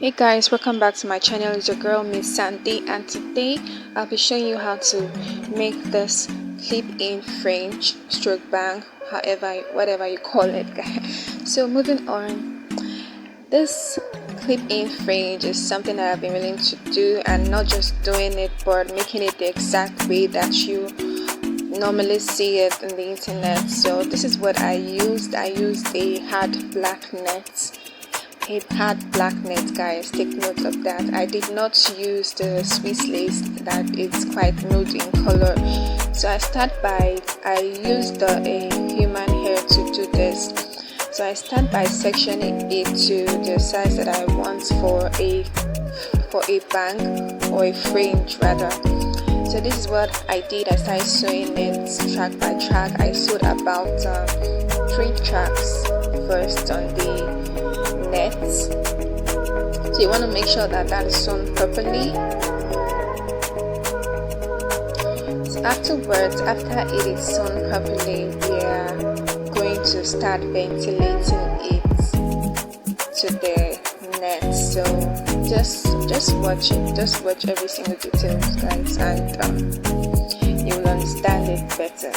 Hey guys, welcome back to my channel. It's your girl Miss Sandy, and today I'll be showing you how to make this clip-in fringe stroke bang, whatever you call it, guys. So moving on, this clip-in fringe is something that I've been willing to do, and not just doing it but making it the exact way that you normally see it in the internet. So this is what I used. I used a hard black net. It had black net, guys, take note of that. I did not use the Swiss lace that is quite nude in color. So I used a human hair to do this. So I start by sectioning it to the size that I want for a bang or a fringe rather. So this is what I did. I started sewing it track by track. I sewed about 3 tracks first on the net. So you want to make sure that is sewn properly. So afterwards, after it is sewn properly, we are going to start ventilating it to the net. So just watch it. Just watch every single detail, guys, and you will understand it better.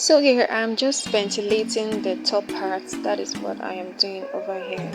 So here I'm just ventilating the top part. That is what I am doing over here.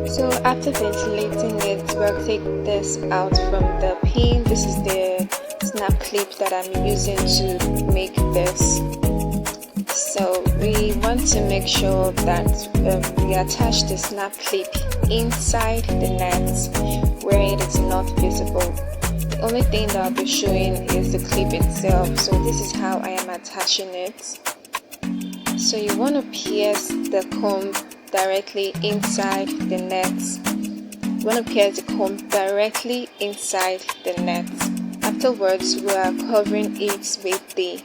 So after ventilating it, we'll take this out from the pin. This is the snap clip that I'm using to make this. So we want to make sure that we attach the snap clip inside the net where it is not visible. The only thing that I'll be showing is the clip itself. So this is how I am attaching it. So you want to pierce the comb directly inside the net. You want to pierce the comb directly inside the net. Afterwards, we are covering it with the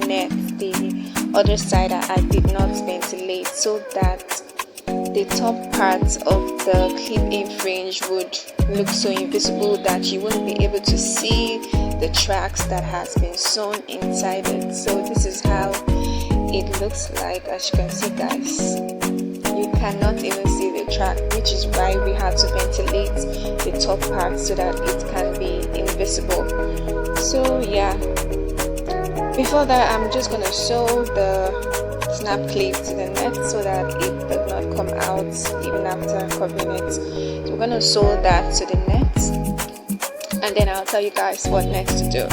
net, the other side that I did not ventilate, so that the top part of the clip-in fringe would look so invisible that you wouldn't be able to see the tracks that has been sewn inside it. So this is how it looks like. As you can see, guys, you cannot even see the track, which is why we had to ventilate the top part so that it can be invisible. So yeah, before that I'm just gonna sew the snap clip to the net so that it does not come out even after covering it. So we're gonna sew that to the net, and then I'll tell you guys what next to do.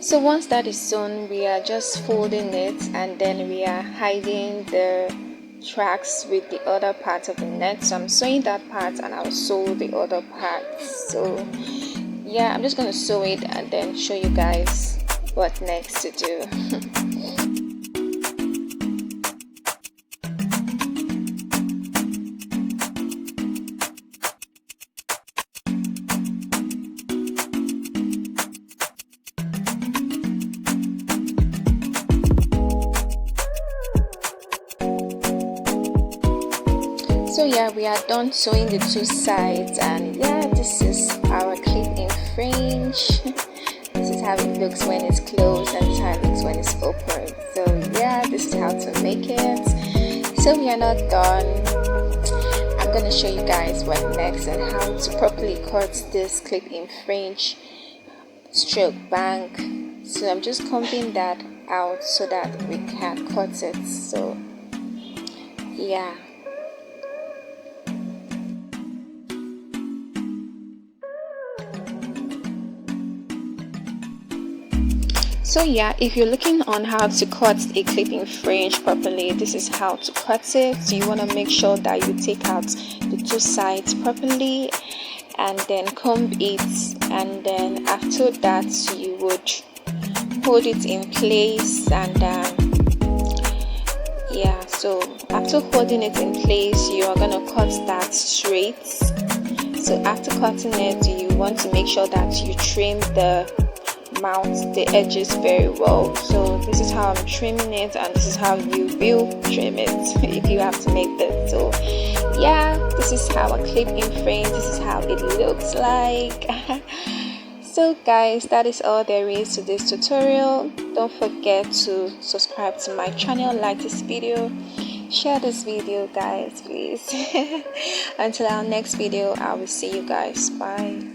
So once that is sewn, we are just folding it, and then we are hiding the tracks with the other part of the net. So I'm sewing that part and I'll sew the other part. So yeah, I'm just gonna sew it and then show you guys what next to do. So yeah, we are done sewing the two sides, and yeah, this is our clip-in fringe. This is how it looks when it's closed, and this is how it looks when it's open. So yeah, this is how to make it. So we are not done. I'm gonna show you guys what next and how to properly cut this clip-in fringe stroke bang. So I'm just combing that out so that we can cut it. So yeah. So yeah, if you're looking on how to cut a clip-in fringe properly, this is how to cut it. So you want to make sure that you take out the two sides properly and then comb it, and then after that you would hold it in place, and yeah, so after holding it in place, you are going to cut that straight. So after cutting it, you want to make sure that you trim the mount, the edges very well. So this is how I'm trimming it, and this is how you will trim it if you have to make this. So yeah, this is how a clip-in frame, this is how it looks like. So guys, that is all there is to this tutorial. Don't forget to subscribe to my channel, like this video, share this video, guys, please. Until our next video, I will see you guys. Bye.